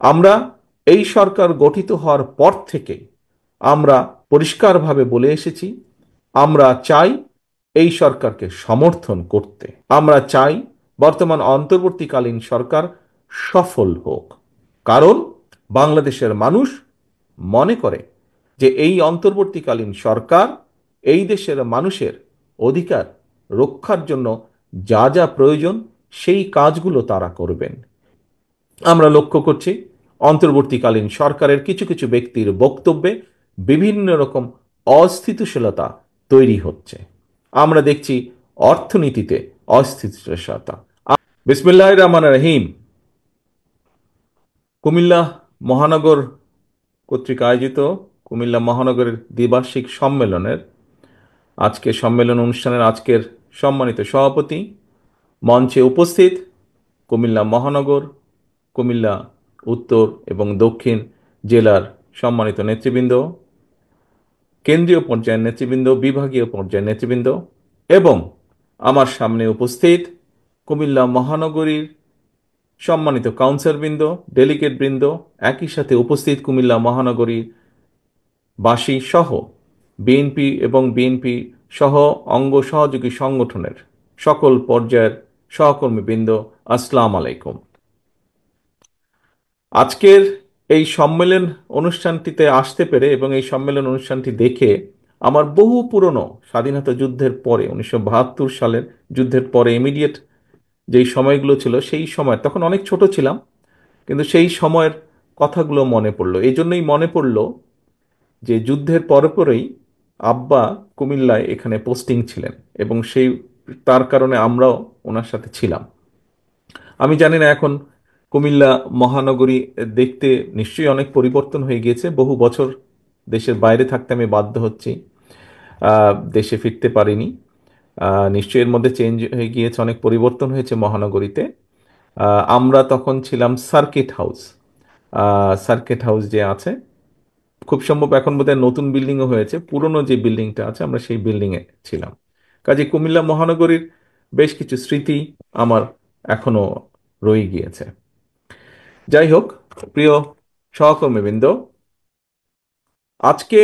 আমরা এই সরকার গঠিত হওয়ার পর থেকে আমরা পরিষ্কারভাবে বলে এসেছি, আমরা চাই এই সরকারকে সমর্থন করতে। আমরা চাই বর্তমান অন্তর্বর্তীকালীন সরকার সফল হোক। কারণ বাংলাদেশের মানুষ মনে করে যে এই অন্তর্বর্তীকালীন সরকার এই দেশের মানুষের অধিকার রক্ষার জন্য যা যা প্রয়োজন সেই কাজগুলো তারা করবেন। আমরা লক্ষ্য করছি অন্তর্বর্তীকালীন সরকারের কিছু কিছু ব্যক্তির বক্তব্যে বিভিন্ন রকম অস্থিতিশীলতা তৈরি হচ্ছে। আমরা দেখছি অর্থনীতিতে অস্থিতিশীলতা। বিসমিল্লাহির রহমানির রহিম। কুমিল্লা মহানগর কর্তৃক আয়োজিত কুমিল্লা মহানগরের দ্বিবার্ষিক সম্মেলনের সম্মেলন অনুষ্ঠানের আজকের সম্মানিত সভাপতি, মঞ্চে উপস্থিত কুমিল্লা মহানগর, কুমিল্লা উত্তর এবং দক্ষিণ জেলার সম্মানিত নেতৃবৃন্দ, কেন্দ্রীয় পর্যায়ের নেতৃবৃন্দ, বিভাগীয় পর্যায়ের নেতৃবৃন্দ এবং আমার সামনে উপস্থিত কুমিল্লা মহানগরীর সম্মানিত কাউন্সিলরবৃন্দ, ডেলিগেটবৃন্দ, একই সাথে উপস্থিত কুমিল্লা মহানগরীর বাসী সহ বিএনপি এবং বিএনপি সহ অঙ্গ সহযোগী সংগঠনের সকল পর্যায়ের সহকর্মীবৃন্দ, আসসালামু আলাইকুম। আজকের এই সম্মেলন অনুষ্ঠানটিতে আসতে পেরে এবং এই সম্মেলন অনুষ্ঠানটি দেখে আমার বহু পুরনো স্বাধীনতা যুদ্ধের পরে 1972 সালের যুদ্ধের পরে ইমিডিয়েট যেই সময়গুলো ছিল, সেই সময় তখন অনেক ছোট ছিলাম, কিন্তু সেই সময়ের কথাগুলো মনে পড়লো। এই জন্যই মনে পড়লো যে যুদ্ধের পরপরই আব্বা কুমিল্লায় এখানে পোস্টিং ছিলেন এবং তার কারণে আমরাও ওনার সাথে ছিলাম। আমি জানি না এখন কুমিল্লা মহানগরী দেখতে নিশ্চয়ই অনেক পরিবর্তন হয়ে গিয়েছে। বহু বছর দেশের বাইরে থাকতে আমি বাধ্য হচ্ছি, দেশে ফিরতে পারিনি। নিশ্চয়ই এর মধ্যে চেঞ্জ হয়ে গিয়েছে, অনেক পরিবর্তন হয়েছে মহানগরীতে। আমরা তখন ছিলাম সার্কিট হাউস। সার্কিট হাউস যে আছে, খুব সম্ভব এখন বোধহয় নতুন বিল্ডিংও হয়েছে, পুরনো যে বিল্ডিংটা আছে আমরা সেই বিল্ডিংয়ে ছিলাম। কাজে কুমিল্লা মহানগরীর বেশ কিছু স্মৃতি আমার এখনো রয়ে গিয়েছে। যাই হোক, প্রিয় সহকর্মীবৃন্দ, আজকে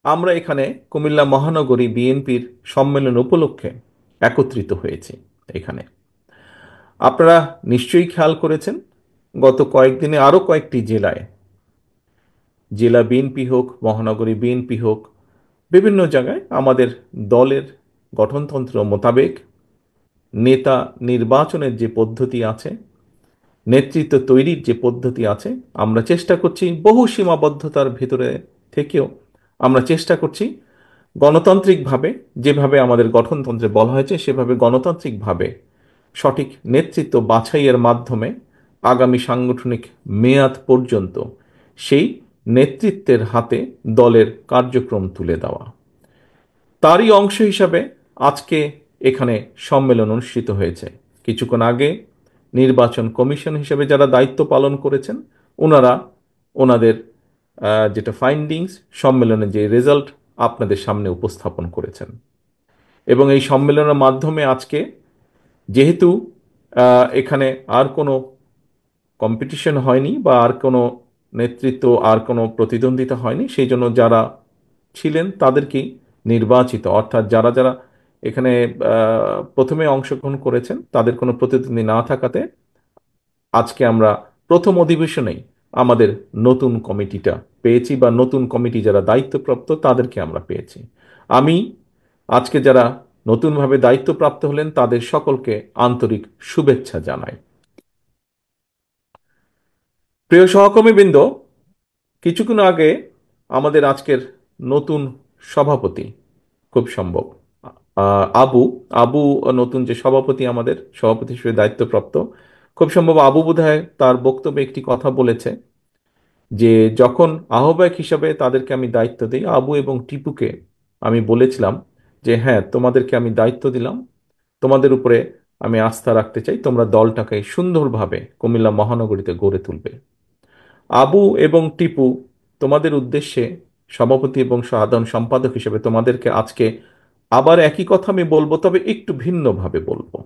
আমরা এখানে কুমিল্লা মহানগরী বিএনপির সম্মেলন উপলক্ষে একত্রিত হয়েছি। এখানে আপনারা নিশ্চয়ই খেয়াল করেছেন, গত কয়েকদিনে আরও কয়েকটি জেলায়, জেলা বিএনপি হোক, মহানগরী বিএনপি হোক, বিভিন্ন জায়গায় আমাদের দলের গঠনতন্ত্র মোতাবেক নেতা নির্বাচনের যে পদ্ধতি আছে, নেতৃত্ব তৈরির যে পদ্ধতি আছে, আমরা চেষ্টা করছি বহু সীমাবদ্ধতার ভেতরে থেকেও আমরা চেষ্টা করছি গণতান্ত্রিকভাবে, যেভাবে আমাদের গঠনতন্ত্রে বলা হয়েছে সেভাবে গণতান্ত্রিকভাবে সঠিক নেতৃত্ব বাছাইয়ের মাধ্যমে আগামী সাংগঠনিক মেয়াদ পর্যন্ত সেই নেতৃত্বের হাতে দলের কার্যক্রম তুলে দেওয়া। তারই অংশ হিসাবে আজকে এখানে সম্মেলন অনুষ্ঠিত হয়েছে। কিছুক্ষণ আগে নির্বাচন কমিশন হিসেবে যারা দায়িত্ব পালন করেছেন, ওনারা ওনাদের যেটা ফাইন্ডিংস, সম্মেলনের যে রেজাল্ট আপনাদের সামনে উপস্থাপন করেছেন। এবং এই সম্মেলনের মাধ্যমে আজকে যেহেতু এখানে আর কোনো কম্পিটিশন হয়নি বা আর কোনো নেতৃত্ব, আর কোনো প্রতিদ্বন্দ্বিতা হয়নি, সেই জন্য যারা ছিলেন তাদেরকেই নির্বাচিত, অর্থাৎ যারা যারা এখানে প্রথমে অংশগ্রহণ করেছেন তাদের কোনো প্রতিদ্বন্দ্বী না থাকাতে আজকে আমরা প্রথম অধিবেশনেই আমাদের নতুন কমিটিটা পেয়েছি, বা নতুন কমিটি যারা দায়িত্বপ্রাপ্ত তাদেরকে আমরা পেয়েছি। আমি আজকে যারা নতুনভাবে দায়িত্বপ্রাপ্ত হলেন তাদের সকলকে আন্তরিক শুভেচ্ছা জানাই। প্রিয় সহকর্মীবৃন্দ, কিছুক্ষণ আগে আমাদের আজকের নতুন সভাপতি, খুব সম্ভব আবু আবু নতুন যে সভাপতি, আমাদের সভাপতি হিসেবে দায়িত্বপ্রাপ্ত, খুব সম্ভব আবু বোধহয় তার বক্তব্যে একটি কথা বলেছে যে যখন আহ্বায়ক হিসাবে তাদেরকে আমি দায়িত্ব দিই, আবু এবং টিপুকে আমি বলেছিলাম যে হ্যাঁ, তোমাদেরকে আমি দায়িত্ব দিলাম, তোমাদের উপরে আমি আস্থা রাখতে চাই, তোমরা দলটাকে সুন্দরভাবে কুমিল্লা মহানগরীতে গড়ে তুলবে। আবু এবং টিপু, তোমাদের উদ্দেশ্যে সভাপতি এবং সাধারণ সম্পাদক হিসেবে তোমাদেরকে আজকে আবার একই কথা আমি বলবো, তবে একটু ভিন্নভাবে বলবো।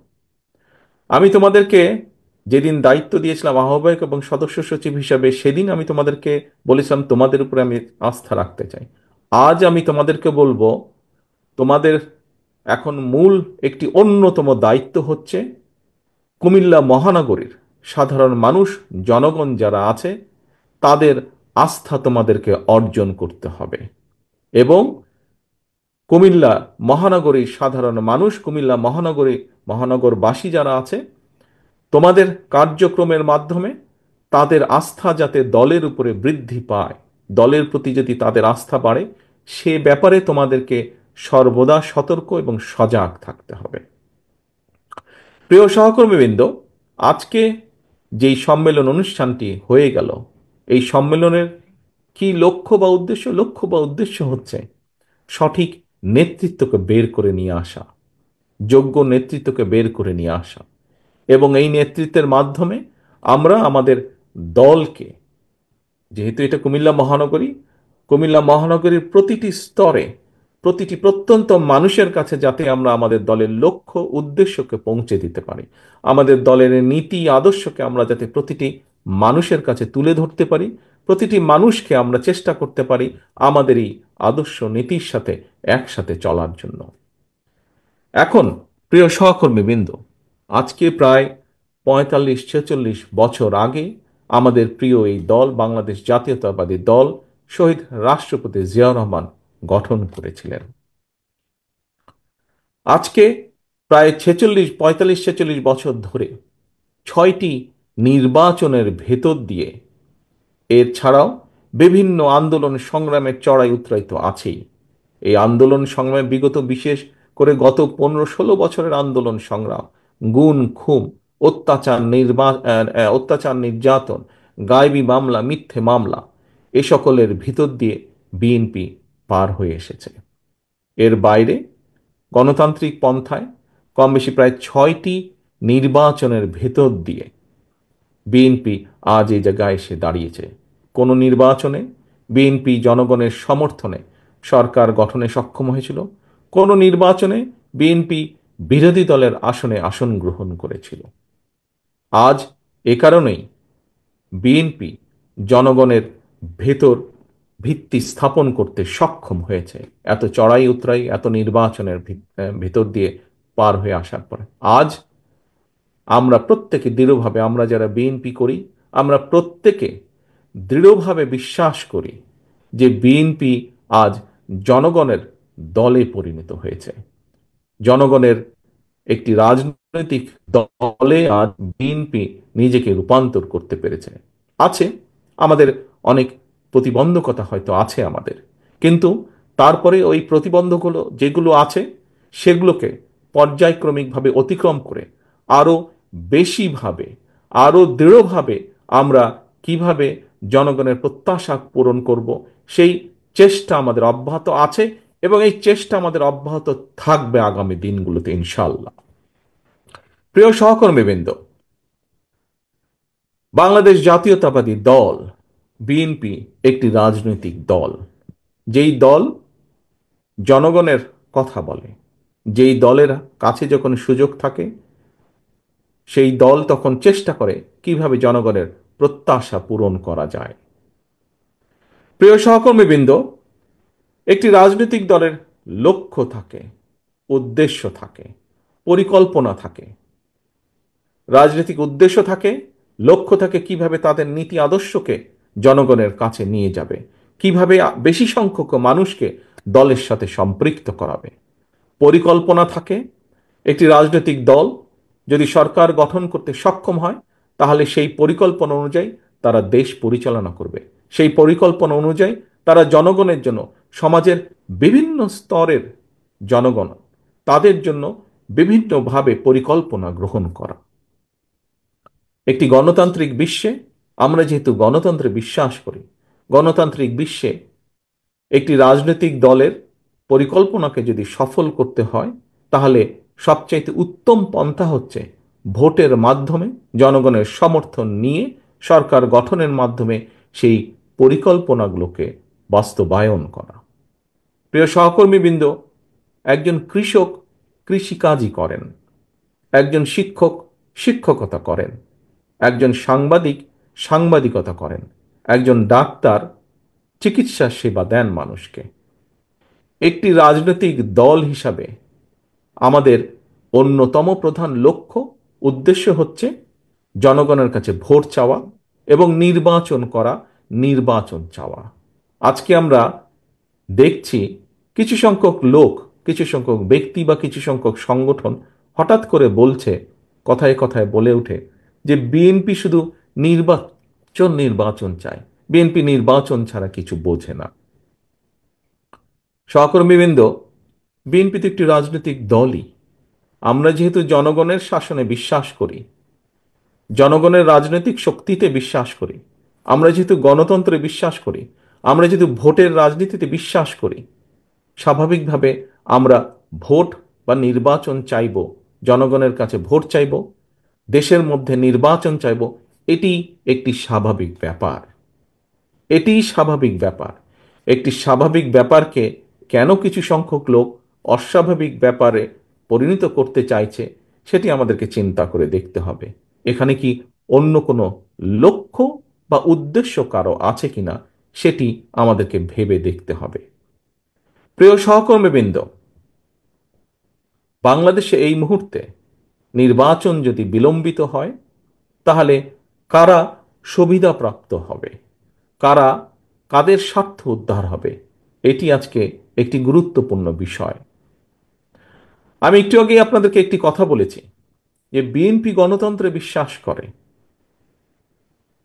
আমি তোমাদেরকে যেদিন দায়িত্ব দিয়েছিলাম আহ্বায়ক এবং সদস্য সচিব হিসাবে, সেদিন আমি তোমাদেরকে বলেছিলাম তোমাদের উপরে আমি আস্থা রাখতে চাই। আজ আমি তোমাদেরকে বলবো, তোমাদের এখন মূল একটি অন্যতম দায়িত্ব হচ্ছে কুমিল্লা মহানগরীর সাধারণ মানুষ, জনগণ যারা আছে, তাদের আস্থা তোমাদেরকে অর্জন করতে হবে। এবং কুমিল্লা মহানগরীর সাধারণ মানুষ, কুমিল্লা মহানগরবাসী যারা আছে, তোমাদের কার্যক্রমের মাধ্যমে তাদের আস্থা যাতে দলের উপরে বৃদ্ধি পায়, দলের প্রতি যদি তাদের আস্থা বাড়ে, সে ব্যাপারে তোমাদেরকে সর্বদা সতর্ক এবং সজাগ থাকতে হবে। প্রিয় সহকর্মীবৃন্দ, আজকে যেই সম্মেলন অনুষ্ঠানটি হয়ে গেল, এই সম্মেলনের কি লক্ষ্য বা উদ্দেশ্য? লক্ষ্য বা উদ্দেশ্য হচ্ছে সঠিক নেতৃত্বকে বের করে নিয়ে আসা, যোগ্য নেতৃত্বকে বের করে নিয়ে আসা, এবং এই নেতৃত্বের মাধ্যমে আমরা আমাদের দলকে, যেহেতু এটা কুমিল্লা মহানগরী, কুমিল্লা মহানগরীর প্রতিটি স্তরে, প্রতিটি প্রত্যন্ত মানুষের কাছে যাতে আমরা আমাদের দলের লক্ষ্য উদ্দেশ্যকে পৌঁছে দিতে পারি, আমাদের দলের নীতি আদর্শকে আমরা যাতে প্রতিটি মানুষের কাছে তুলে ধরতে পারি, প্রতিটি মানুষকে আমরা চেষ্টা করতে পারি আমাদের এই আদর্শ নীতির সাথে একসাথে চলার জন্য। এখন প্রিয় সহকর্মীবৃন্দ, আজকে প্রায় 45-46 বছর আগে আমাদের প্রিয় এই দল, বাংলাদেশ জাতীয়তাবাদী দল, শহীদ রাষ্ট্রপতি জিয়াউর রহমান গঠন করেছিলেন। আজকে প্রায় 45-46 বছর ধরে 6টি নির্বাচনের ভেতর দিয়ে, এছাড়াও বিভিন্ন আন্দোলন সংগ্রামের চড়াই উতরাই তো আছেই। এই আন্দোলন সংগ্রামে বিগত, বিশেষ করে গত 15-16 বছরের আন্দোলন সংগ্রাম, গুম খুম, অত্যাচার নির্যাতন, গায়েবী মামলা, মিথ্যে মামলা, এ সকলের ভিতর দিয়ে বিএনপি পার হয়ে এসেছে। এর বাইরে গণতান্ত্রিক পন্থায় কম বেশি প্রায় 6টি নির্বাচনের ভেতর দিয়ে বিএনপি আজ এই জায়গায় এসে দাঁড়িয়েছে। কোন নির্বাচনে বিএনপি জনগণের সমর্থনে সরকার গঠনে সক্ষম হয়েছিল, কোন নির্বাচনে বিএনপি বিরোধী দলের আসনে আসন গ্রহণ করেছিল। আজ এ কারণেই বিএনপি জনগণের ভেতর ভিত্তি স্থাপন করতে সক্ষম হয়েছে, এত চড়াই উতরাই, এত নির্বাচনের ভেতর দিয়ে পার হয়ে আসার পরে। আজ আমরা প্রত্যেকে দৃঢ়ভাবে, আমরা যারা বিএনপি করি, আমরা প্রত্যেকে দৃঢ়ভাবে বিশ্বাস করি যে বিএনপি আজ জনগণের দলে পরিণত হয়েছে, জনগণের একটি রাজনৈতিক দলে আজ বিএনপি নিজেকে রূপান্তর করতে পেরেছে। আছে আমাদের অনেক প্রতিবন্ধকতা, হয়তো আছে আমাদের, কিন্তু তারপরে ওই প্রতিবন্ধকগুলো যেগুলো আছে, সেগুলোকে পর্যায়ক্রমিকভাবে অতিক্রম করে আরো বেশিভাবে, আরো দৃঢ়ভাবে আমরা কিভাবে জনগণের প্রত্যাশা পূরণ করব, সেই চেষ্টা আমাদের অব্যাহত আছে, এবং এই চেষ্টা আমাদের অব্যাহত থাকবে আগামী দিনগুলোতে ইনশাআল্লাহ। প্রিয় সহকর্মীবৃন্দ, বাংলাদেশ জাতীয়তাবাদী দল বিএনপি একটি রাজনৈতিক দল, যেই দল জনগণের কথা বলে, যেই দলের কাছে যখন সুযোগ থাকে, সেই দল তখন চেষ্টা করে কিভাবে জনগণের প্রত্যাশা পূরণ করা যায়। প্রিয় সহকর্মীবৃন্দ, একটি রাজনৈতিক দলের লক্ষ্য থাকে, উদ্দেশ্য থাকে, পরিকল্পনা থাকে। রাজনৈতিক উদ্দেশ্য থাকে, লক্ষ্য থাকে কিভাবে তাদের নীতি আদর্শকে জনগণের কাছে নিয়ে যাবে, কিভাবে বেশি সংখ্যক মানুষকে দলের সাথে সম্পৃক্ত করাবে। পরিকল্পনা থাকে, একটি রাজনৈতিক দল যদি সরকার গঠন করতে সক্ষম হয়, তাহলে সেই পরিকল্পনা অনুযায়ী তারা দেশ পরিচালনা করবে। সেই পরিকল্পনা অনুযায়ী তারা জনগণের জন্য, সমাজের বিভিন্ন স্তরের জনগণ, তাদের জন্য বিভিন্নভাবে পরিকল্পনা গ্রহণ করা। একটি গণতান্ত্রিক বিশ্বে, আমরা যেহেতু গণতন্ত্রে বিশ্বাস করি, গণতান্ত্রিক বিশ্বে একটি রাজনৈতিক দলের পরিকল্পনাকে যদি সফল করতে হয়, তাহলে সবচাইতে উত্তম পন্থা হচ্ছে ভোটের মাধ্যমে, জনগণের সমর্থন নিয়ে সরকার গঠনের মাধ্যমে সেই পরিকল্পনাগুলোকে বাস্তবায়ন করা। প্রিয় সহকর্মীবৃন্দ, একজন কৃষক কৃষিকাজই করেন, একজন শিক্ষক শিক্ষকতা করেন, একজন সাংবাদিক সাংবাদিকতা করেন, একজন ডাক্তার চিকিৎসা সেবা দেন মানুষকে। একটি রাজনৈতিক দল হিসাবে আমাদের অন্যতম প্রধান লক্ষ্য উদ্দেশ্য হচ্ছে জনগণের কাছে ভোট চাওয়া এবং নির্বাচন করা, নির্বাচন চাওয়া। আজকে আমরা দেখছি কিছু সংখ্যক লোক, কিছু সংখ্যক ব্যক্তি বা কিছু সংখ্যক সংগঠন হঠাৎ করে বলছে, কথায় কথায় বলে ওঠে যে বিএনপি শুধু নির্বাচন নির্বাচন চায়, বিএনপি নির্বাচন ছাড়া কিছু বোঝে না। সহকর্মীবৃন্দ, বিএনপি তো একটি রাজনৈতিক দলই। আমরা যেহেতু জনগণের শাসনে বিশ্বাস করি, জনগণের রাজনৈতিক শক্তিতে বিশ্বাস করি, আমরা যেহেতু গণতন্ত্রে বিশ্বাস করি, আমরা যেহেতু ভোটের রাজনীতিতে বিশ্বাস করি, স্বাভাবিকভাবে আমরা ভোট বা নির্বাচন চাইব, জনগণের কাছে ভোট চাইব, দেশের মধ্যে নির্বাচন চাইব। এটি একটি স্বাভাবিক ব্যাপার, এটিই স্বাভাবিক ব্যাপার। একটি স্বাভাবিক ব্যাপারকে কেন কিছু সংখ্যক লোক অস্বাভাবিক ব্যাপারে পরিণত করতে চাইছে, সেটি আমাদেরকে চিন্তা করে দেখতে হবে। এখানে কি অন্য কোনো লক্ষ্য বা উদ্দেশ্য কারো আছে কিনা, সেটি আমাদেরকে ভেবে দেখতে হবে। প্রিয় সহকর্মীবৃন্দ, বাংলাদেশে এই মুহূর্তে নির্বাচন যদি বিলম্বিত হয়, তাহলে কারা সুবিধাপ্রাপ্ত হবে, কারা, কাদের স্বার্থ উদ্ধার হবে, এটি আজকে একটি গুরুত্বপূর্ণ বিষয়। আমি একটু আগে আপনাদেরকে একটি কথা বলেছি যে বিএনপি গণতন্ত্রে বিশ্বাস করে।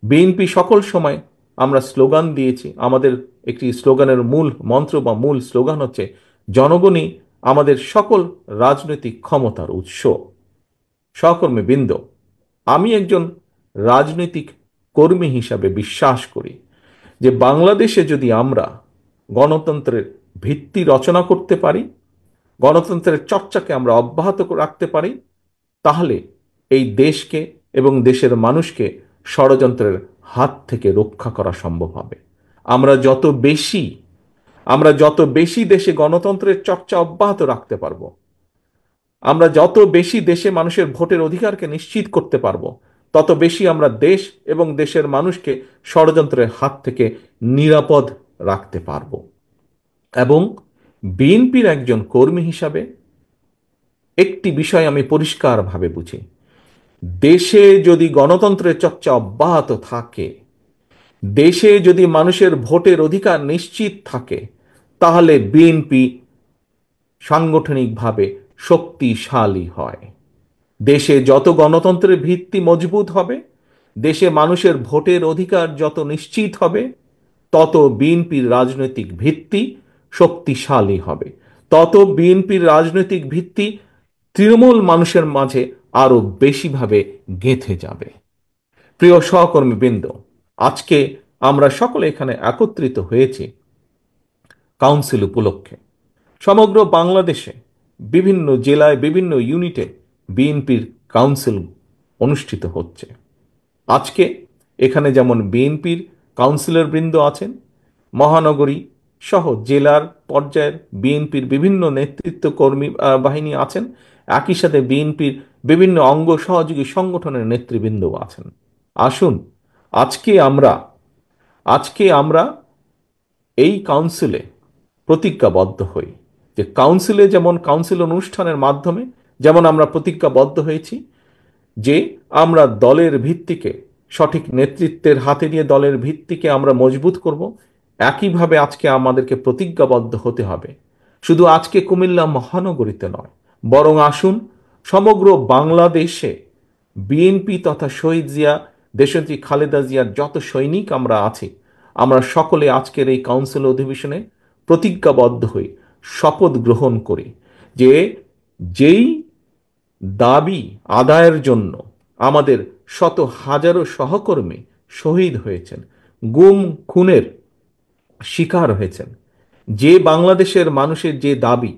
বিএনপি সকল সময়, আমরা স্লোগান দিয়েছি, আমাদের একটি স্লোগানের মূল মন্ত্র বা মূল স্লোগান হচ্ছে জনগণই আমাদের সকল রাজনৈতিক ক্ষমতার উৎস। সহকর্মীবৃন্দ, আমি একজন রাজনৈতিক কর্মী হিসাবে বিশ্বাস করি যে বাংলাদেশে যদি আমরা গণতন্ত্রের ভিত্তি রচনা করতে পারি, গণতন্ত্রের চর্চাকে আমরা অব্যাহত রাখতে পারি, তাহলে এই দেশকে এবং দেশের মানুষকে ষড়যন্ত্রের হাত থেকে রক্ষা করা সম্ভব হবে। আমরা যত বেশি দেশে গণতন্ত্রের চর্চা অব্যাহত রাখতে পারবো, আমরা যত বেশি দেশে মানুষের ভোটের অধিকারকে নিশ্চিত করতে পারবো, তত বেশি আমরা দেশ এবং দেশের মানুষকে ষড়যন্ত্রের হাত থেকে নিরাপদ রাখতে পারবো। এবং বিএনপির একজন কর্মী হিসাবে একটি বিষয় আমি পরিষ্কারভাবে বুঝি, দেশে যদি গণতন্ত্রের চর্চা অব্যাহত থাকে, দেশে যদি মানুষের ভোটের অধিকার নিশ্চিত থাকে, তাহলে বিএনপি সাংগঠনিকভাবে শক্তিশালী হয়। দেশে যত গণতন্ত্রের ভিত্তি মজবুত হবে, দেশে মানুষের ভোটের অধিকার যত নিশ্চিত হবে, তত বিএনপির রাজনৈতিক ভিত্তি শক্তিশালী হবে, তত বিএনপির রাজনৈতিক ভিত্তি তৃণমূল মানুষের মাঝে আরো বেশিভাবে গেঁথে যাবে। প্রিয় সহকর্মীবৃন্দ, আজকে আমরা সকলে এখানে একত্রিত হয়েছি কাউন্সিল উপলক্ষে। সমগ্র বাংলাদেশে বিভিন্ন জেলায়, বিভিন্ন ইউনিটে বিএনপির কাউন্সিল অনুষ্ঠিত হচ্ছে। আজকে এখানে যেমন বিএনপির কাউন্সিলর বৃন্দ আছেন, মহানগরী সহ জেলার পর্যায়ের বিএনপির বিভিন্ন নেতৃত্ব কর্মী বাহিনী আছেন, একই সাথে বিএনপির বিভিন্ন অঙ্গ সহযোগী সংগঠনের নেতৃবৃন্দ আছেন। আসুন আজকে আমরা এই কাউন্সিলে প্রতিজ্ঞাবদ্ধ হই যে কাউন্সিলে, যেমন কাউন্সিল অনুষ্ঠানের মাধ্যমে যেমন আমরা প্রতিজ্ঞাবদ্ধ হয়েছি যে আমরা দলের ভিত্তিকে, সঠিক নেতৃত্বের হাতে নিয়ে দলের ভিত্তিকে আমরা মজবুত করব, একইভাবে আজকে আমাদেরকে প্রতিজ্ঞাবদ্ধ হতে হবে শুধু আজকে কুমিল্লা মহানগরীতে নয়, বরং আসুন সমগ্র বাংলাদেশে বিএনপি তথা শহীদ জিয়া, দেশনেত্রী খালেদা জিয়ার যত সৈনিক আমরা আছি, আমরা সকলে আজকের এই কাউন্সিল অধিবেশনে প্রতিজ্ঞাবদ্ধ হই, শপথ গ্রহণ করি যে যেই দাবি আদায়ের জন্য আমাদের শত হাজারো সহকর্মী শহীদ হয়েছেন, গুম খুনের শিকার হয়েছেন, যে বাংলাদেশের মানুষের যে দাবি,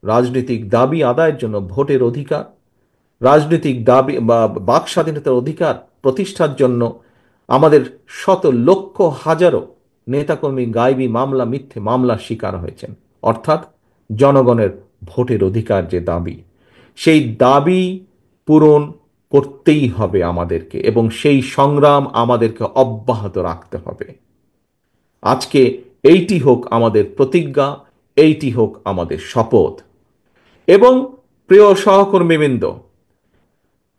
রাজনৈতিক দাবি আদায়ের জন্য ভোটের অধিকার, রাজনৈতিক দাবি বা বাক স্বাধীনতার অধিকার প্রতিষ্ঠার জন্য আমাদের শত লক্ষ হাজারো নেতাকর্মী গায়েবী মামলা, মিথ্যে মামলার শিকার হয়েছেন, অর্থাৎ জনগণের ভোটের অধিকার যে দাবি, সেই দাবি পূরণ করতেই হবে আমাদেরকে, এবং সেই সংগ্রাম আমাদেরকে অব্যাহত রাখতে হবে। আজকে এইটি হোক আমাদের প্রতিজ্ঞা, এইটি হোক আমাদের শপথ। এবং প্রিয় সহকর্মীবৃন্দ,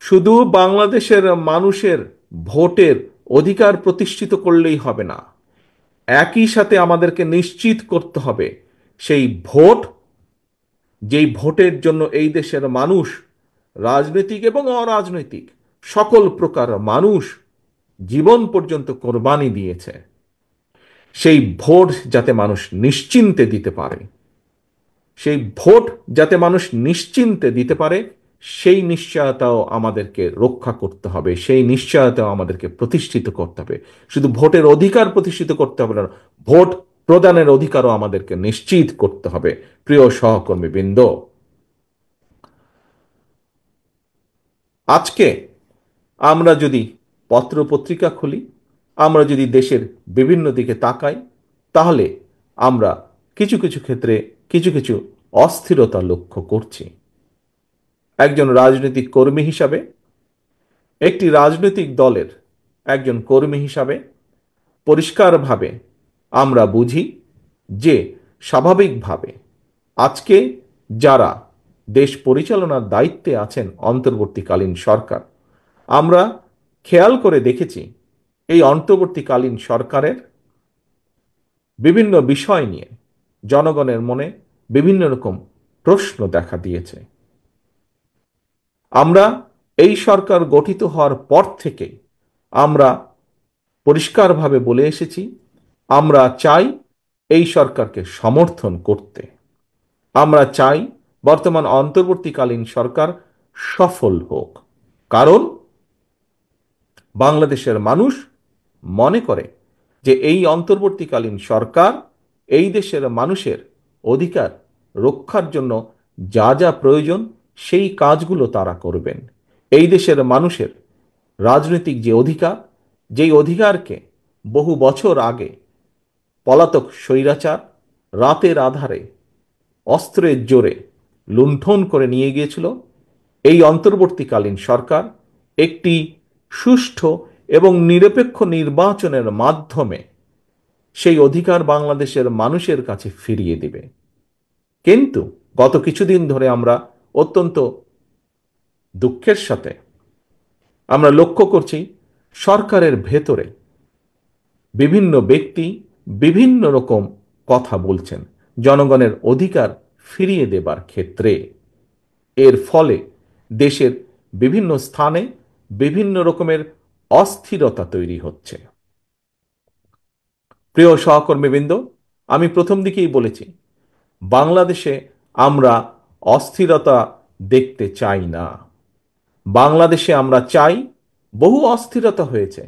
শুধু বাংলাদেশের মানুষের ভোটের অধিকার প্রতিষ্ঠিত করলেই হবে না, একই সাথে আমাদেরকে নিশ্চিত করতে হবে সেই ভোট, যেই ভোটের জন্য এই দেশের মানুষ, রাজনৈতিক এবং অরাজনৈতিক সকল প্রকার মানুষ জীবন পর্যন্ত কোরবানি দিয়েছে, সেই ভোট যাতে মানুষ নিশ্চিন্তে দিতে পারে, সেই ভোট যাতে মানুষ নিশ্চিন্তে দিতে পারে, সেই নিশ্চয়তাও আমাদেরকে রক্ষা করতে হবে, সেই নিশ্চয়তাও আমাদেরকে প্রতিষ্ঠিত করতে হবে। শুধু ভোটের অধিকার প্রতিষ্ঠিত করতে হবে না, ভোট প্রদানের অধিকারও আমাদেরকে নিশ্চিত করতে হবে। প্রিয় সহকর্মীবৃন্দ, আজকে আমরা যদি পত্র পত্রিকা খুলি, আমরা যদি দেশের বিভিন্ন দিকে তাকাই, তাহলে আমরা কিছু কিছু ক্ষেত্রে কিছু কিছু অস্থিরতা লক্ষ্য করছি। একজন রাজনৈতিক কর্মী হিসাবে, একটি রাজনৈতিক দলের একজন কর্মী হিসাবে পরিষ্কারভাবে আমরা বুঝি যে স্বাভাবিকভাবে আজকে যারা দেশ পরিচালনার দায়িত্বে আছেন, অন্তর্বর্তীকালীন সরকার, আমরা খেয়াল করে দেখেছি এই অন্তর্বর্তীকালীন সরকারের বিভিন্ন বিষয় নিয়ে জনগণের মনে বিভিন্ন রকম প্রশ্ন দেখা দিয়েছে। আমরা এই সরকার গঠিত হওয়ার পর থেকে আমরা পরিষ্কারভাবে বলে এসেছি, আমরা চাই এই সরকারকে সমর্থন করতে। আমরা চাই বর্তমান অন্তর্বর্তীকালীন সরকার সফল হোক, কারণ বাংলাদেশের মানুষ মনে করে যে এই অন্তর্বর্তীকালীন সরকার এই দেশের মানুষের অধিকার রক্ষার জন্য যা যা প্রয়োজন সেই কাজগুলো তারা করবেন। এই দেশের মানুষের রাজনৈতিক যে অধিকার, যেই অধিকারকে বহু বছর আগে পলাতক স্বৈরাচার রাতের আধারে অস্ত্রের জোরে লুণ্ঠন করে নিয়ে গিয়েছিল, এই অন্তর্বর্তীকালীন সরকার একটি সুষ্ঠু এবং নিরপেক্ষ নির্বাচনের মাধ্যমে সেই অধিকার বাংলাদেশের মানুষের কাছে ফিরিয়ে দিবে। কিন্তু গত কিছুদিন ধরে আমরা অত্যন্ত দুঃখের সাথে আমরা লক্ষ্য করছি সরকারের ভেতরে বিভিন্ন ব্যক্তি বিভিন্ন রকম কথা বলছেন জনগণের অধিকার ফিরিয়ে দেবার ক্ষেত্রে। এর ফলে দেশের বিভিন্ন স্থানে বিভিন্ন রকমের অস্থিরতা তৈরি হচ্ছে। প্রিয় সহকর্মীবৃন্দ, আমি প্রথম দিকেই বলেছি, বাংলাদেশে আমরা অস্থিরতা দেখতে চাই না। বাংলাদেশে আমরা চাই, বহু অস্থিরতা হয়েছে,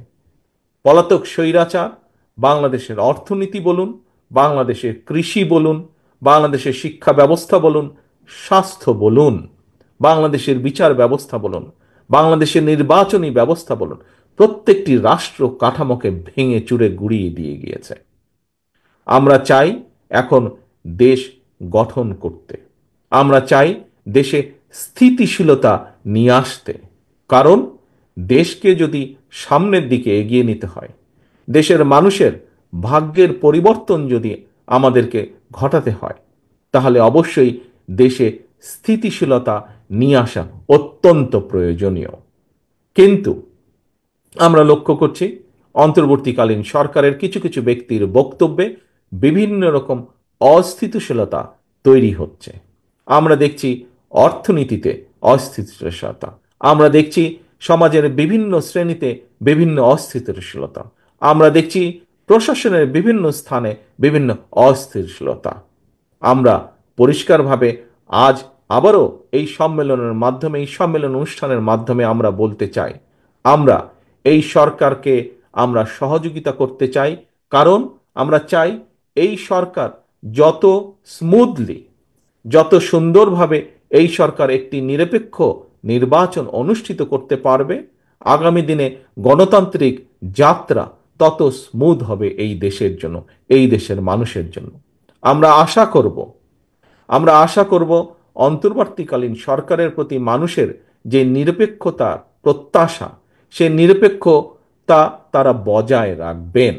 পলাতক স্বৈরাচার বাংলাদেশের অর্থনীতি বলুন, বাংলাদেশের কৃষি বলুন, বাংলাদেশের শিক্ষা ব্যবস্থা বলুন, স্বাস্থ্য বলুন, বাংলাদেশের বিচার ব্যবস্থা বলুন, বাংলাদেশের নির্বাচনী ব্যবস্থা বলুন, প্রত্যেকটি রাষ্ট্র কাঠামোকে ভেঙে চুরে গুড়িয়ে দিয়ে গিয়েছে। আমরা চাই এখন দেশ গঠন করতে, আমরা চাই দেশে স্থিতিশীলতা নিয়ে আসতে। কারণ দেশকে যদি সামনের দিকে এগিয়ে নিতে হয়, দেশের মানুষের ভাগ্যের পরিবর্তন যদি আমাদেরকে ঘটাতে হয়, তাহলে অবশ্যই দেশে স্থিতিশীলতা নিয়ে আসা অত্যন্ত প্রয়োজনীয়। কিন্তু আমরা লক্ষ্য করছি অন্তর্বর্তীকালীন সরকারের কিছু কিছু ব্যক্তির বক্তব্যে বিভিন্ন রকম অস্থিতিশীলতা তৈরি হচ্ছে। আমরা দেখছি অর্থনীতিতে অস্থিতিশীলতা, আমরা দেখছি সমাজের বিভিন্ন শ্রেণীতে বিভিন্ন অস্থিতিশীলতা, আমরা দেখছি প্রশাসনের বিভিন্ন স্থানে বিভিন্ন অস্থিতিশীলতা। আমরা পরিষ্কারভাবে আজ আবারও এই সম্মেলনের মাধ্যমে, এই সম্মেলন অনুষ্ঠানের মাধ্যমে আমরা বলতে চাই, আমরা এই সরকারকে আমরা সহযোগিতা করতে চাই। কারণ আমরা চাই এই সরকার যত স্মুথলি, যত সুন্দরভাবে এই সরকার একটি নিরপেক্ষ নির্বাচন অনুষ্ঠিত করতে পারবে, আগামী দিনে গণতান্ত্রিক যাত্রা তত স্মুথ হবে এই দেশের জন্য, এই দেশের মানুষের জন্য। আমরা আশা করব অন্তর্বর্তীকালীন সরকারের প্রতি মানুষের যে নিরপেক্ষতার প্রত্যাশা, সে নিরপেক্ষতা তারা বজায় রাখবেন।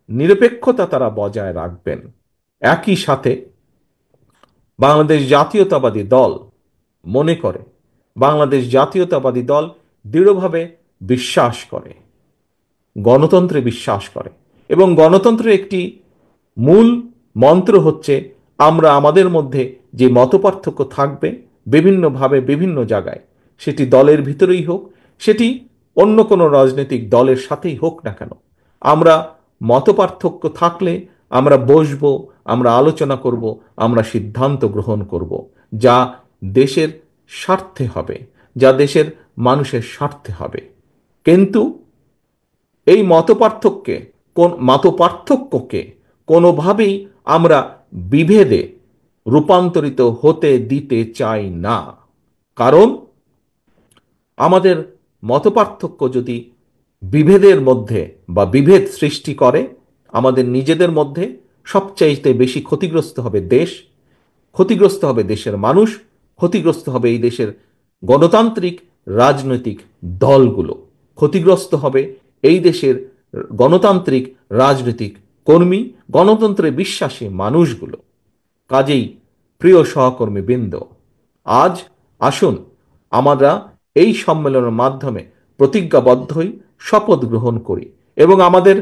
নিরপেক্ষতা তারা বজায় রাখবেন। একই সাথে বাংলাদেশ জাতীয়তাবাদী দল মনে করে, বাংলাদেশ জাতীয়তাবাদী দল দৃঢ়ভাবে বিশ্বাস করে, গণতন্ত্রে বিশ্বাস করে, এবং গণতন্ত্রের একটি মূল মন্ত্র হচ্ছে আমরা আমাদের মধ্যে যে মতপার্থক্য থাকবে বিভিন্নভাবে বিভিন্ন জায়গায়, সেটি দলের ভিতরেই হোক, সেটি অন্য কোনো রাজনৈতিক দলের সাথেই হোক না কেন, আমরা মতপার্থক্য থাকলে আমরা বসবো, আমরা আলোচনা করব, আমরা সিদ্ধান্ত গ্রহণ করব, যা দেশের স্বার্থে হবে, যা দেশের মানুষের স্বার্থে হবে। কিন্তু এই মতপার্থক্যকে কোনোভাবেই আমরা বিভেদে রূপান্তরিত হতে দিতে চাই না। কারণ আমাদের মতপার্থক্য যদি বিভেদের মধ্যে বা বিভেদ সৃষ্টি করে, আমাদের নিজেদের মধ্যে সবচাইতে বেশি ক্ষতিগ্রস্ত হবে দেশ, ক্ষতিগ্রস্ত হবে দেশের মানুষ, ক্ষতিগ্রস্ত হবে এই দেশের গণতান্ত্রিক রাজনৈতিক দলগুলো, ক্ষতিগ্রস্ত হবে এই দেশের গণতান্ত্রিক রাজনৈতিক কর্মী, গণতন্ত্রে বিশ্বাসী মানুষগুলো। কাজেই প্রিয় সহকর্মীবৃন্দ, আজ আসুন আমরা এই সম্মেলনের মাধ্যমে প্রতিজ্ঞাবদ্ধ হই, শপথ গ্রহণ করি, এবং আমাদের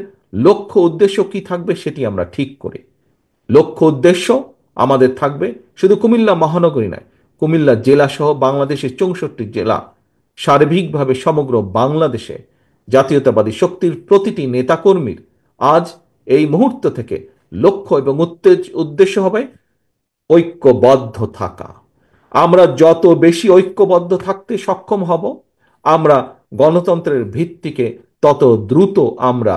লক্ষ্য উদ্দেশ্য কি থাকবে সেটি আমরা ঠিক করি। লক্ষ্য উদ্দেশ্য আমাদের থাকবে শুধু কুমিল্লা মহানগরী নয়, কুমিল্লা জেলা সহ বাংলাদেশের 64 জেলা, সার্বিকভাবে সমগ্র বাংলাদেশে জাতীয়তাবাদী শক্তির প্রতিটি নেতাকর্মীর আজ এই মুহূর্ত থেকে লক্ষ্য এবং উদ্দেশ্য হবে ঐক্যবদ্ধ থাকা। আমরা যত বেশি ঐক্যবদ্ধ থাকতে সক্ষম হব, আমরা গণতন্ত্রের ভিত্তিকে তত দ্রুত আমরা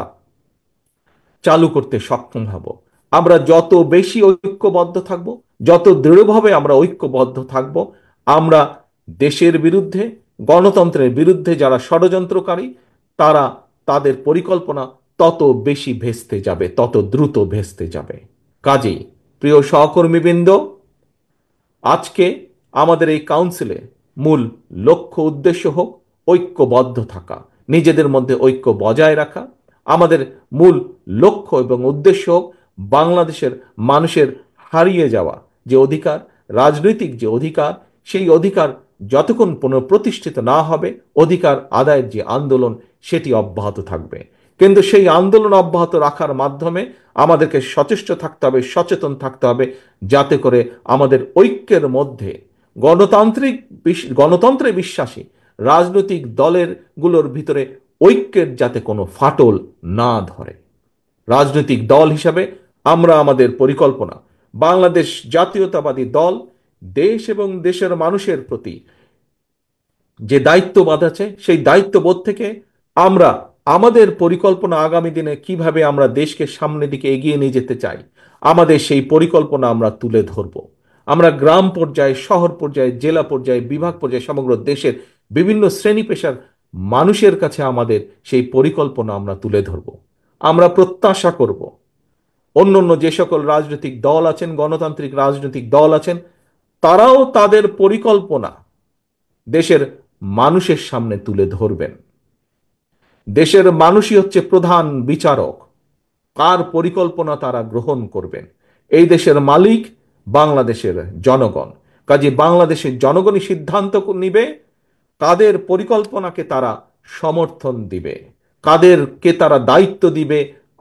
চালু করতে সক্ষম হব। আমরা যত বেশি ঐক্যবদ্ধ থাকব, যত দৃঢ়ভাবে আমরা ঐক্যবদ্ধ থাকব, আমরা দেশের বিরুদ্ধে, গণতন্ত্রের বিরুদ্ধে যারা ষড়যন্ত্রকারী, তারা তাদের পরিকল্পনা তত বেশি ভেস্তে যাবে, তত দ্রুত ভেস্তে যাবে। কাজেই প্রিয় সহকর্মীবৃন্দ, আজকে আমাদের এই কাউন্সিলে মূল লক্ষ্য উদ্দেশ্য হোক ঐক্যবদ্ধ থাকা, নিজেদের মধ্যে ঐক্য বজায় রাখা। আমাদের মূল লক্ষ্য এবং উদ্দেশ্য হোক বাংলাদেশের মানুষের হারিয়ে যাওয়া যে অধিকার, রাজনৈতিক যে অধিকার, সেই অধিকার যতক্ষণ পুনঃপ্রতিষ্ঠিত না হবে, অধিকার আদায়ের যে আন্দোলন সেটি অব্যাহত থাকবে। কিন্তু সেই আন্দোলন অব্যাহত রাখার মাধ্যমে আমাদেরকে সচেষ্ট থাকতে হবে, সচেতন থাকতে হবে, যাতে করে আমাদের ঐক্যের মধ্যে গণতন্ত্রে বিশ্বাসী রাজনৈতিক দলের গুলোর ভিতরে ঐক্যের যাতে কোনো ফাটল না ধরে। রাজনৈতিক দল হিসাবে আমরা আমাদের পরিকল্পনা, বাংলাদেশ জাতীয়তাবাদী দল দেশ এবং দেশের মানুষের প্রতি যে দায়িত্ববোধ আছে, সেই দায়িত্ববোধ থেকে আমরা আমাদের পরিকল্পনা আগামী দিনে কিভাবে আমরা দেশকে সামনের দিকে এগিয়ে নিয়ে যেতে চাই, আমাদের সেই পরিকল্পনা আমরা তুলে ধরব। আমরা গ্রাম পর্যায়ে, শহর পর্যায়ে, জেলা পর্যায়ে, বিভাগ পর্যায়ে, সমগ্র দেশের বিভিন্ন শ্রেণী পেশার মানুষের কাছে আমাদের সেই পরিকল্পনা আমরা তুলে ধরব। আমরা প্রত্যাশা করব অন্য অন্য যে সকল রাজনৈতিক দল আছেন, গণতান্ত্রিক রাজনৈতিক দল আছেন, তারাও তাদের পরিকল্পনা দেশের মানুষের সামনে তুলে ধরবেন। দেশের মানুষই হচ্ছে প্রধান বিচারক, কার পরিকল্পনা তারা গ্রহণ করবেন। এই দেশের মালিক বাংলাদেশের জনগণ। কাজে বাংলাদেশের জনগণই সিদ্ধান্ত নিবে কাদের পরিকল্পনাকে তারা সমর্থন দিবে, কাদেরকে তারা দায়িত্ব দিবে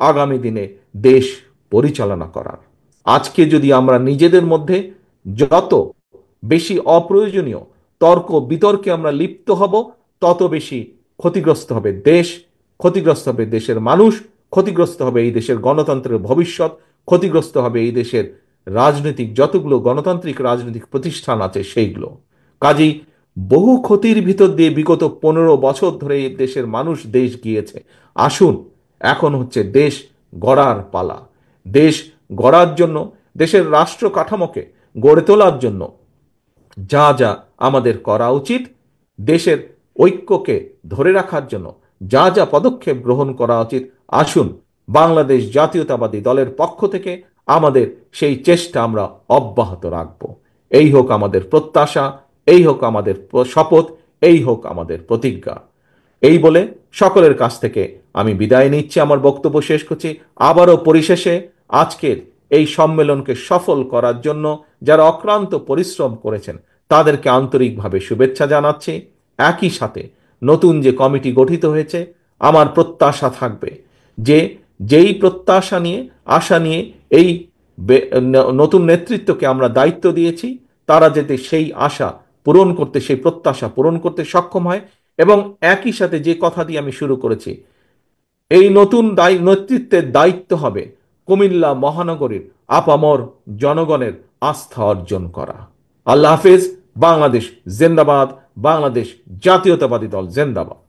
আগামী দিনে দেশ পরিচালনা করার। আজকে যদি আমরা নিজেদের মধ্যে যত বেশি অপ্রয়োজনীয় তর্ক বিতর্কে আমরা লিপ্ত হব, তত বেশি ক্ষতিগ্রস্ত হবে দেশ, ক্ষতিগ্রস্ত হবে দেশের মানুষ, ক্ষতিগ্রস্ত হবে এই দেশের গণতন্ত্রের ভবিষ্যৎ, ক্ষতিগ্রস্ত হবে এই দেশের রাজনৈতিক যতগুলো গণতান্ত্রিক রাজনৈতিক প্রতিষ্ঠান আছে সেইগুলো। কাজেই বহু ক্ষতির ভিতর দিয়ে বিগত 15 বছর ধরে এই দেশের মানুষ দেশ গিয়েছে। আসুন, এখন হচ্ছে দেশ গড়ার পালা। দেশ গড়ার জন্য, দেশের রাষ্ট্র কাঠামোকে গড়ে তোলার জন্য যা যা আমাদের করা উচিত, দেশের ঐক্যকে ধরে রাখার জন্য যা যা পদক্ষেপ গ্রহণ করা উচিত, আসুন বাংলাদেশ জাতীয়তাবাদী দলের পক্ষ থেকে আমাদের সেই চেষ্টা আমরা অব্যাহত রাখব। এই হোক আমাদের প্রত্যাশা, এই হোক আমাদের শপথ, এই হোক আমাদের প্রতিজ্ঞা। এই বলে সকলের কাছ থেকে আমি বিদায় নিচ্ছি, আমার বক্তব্য শেষ করছি। আবারও পরিশেষে আজকের এই সম্মেলনকে সফল করার জন্য যারা অক্লান্ত পরিশ্রম করেছেন তাদেরকে আন্তরিকভাবে শুভেচ্ছা জানাচ্ছি। একই সাথে নতুন যে কমিটি গঠিত হয়েছে, আমার প্রত্যাশা থাকবে যে যেই প্রত্যাশা নিয়ে, আশা নিয়ে এই নতুন নেতৃত্বকে আমরা দায়িত্ব দিয়েছি, তারা যাতে সেই আশা পূরণ করতে, সেই প্রত্যাশা পূরণ করতে সক্ষম হয়। এবং একই সাথে যে কথা দিয়ে আমি শুরু করেছি, এই নতুন নেতৃত্বের দায়িত্ব হবে কুমিল্লা মহানগরীর আপামর জনগণের আস্থা অর্জন করা। আল্লাহ হাফেজ। বাংলাদেশ জিন্দাবাদ। বাংলাদেশ জাতীয়তাবাদী দল জিন্দাবাদ।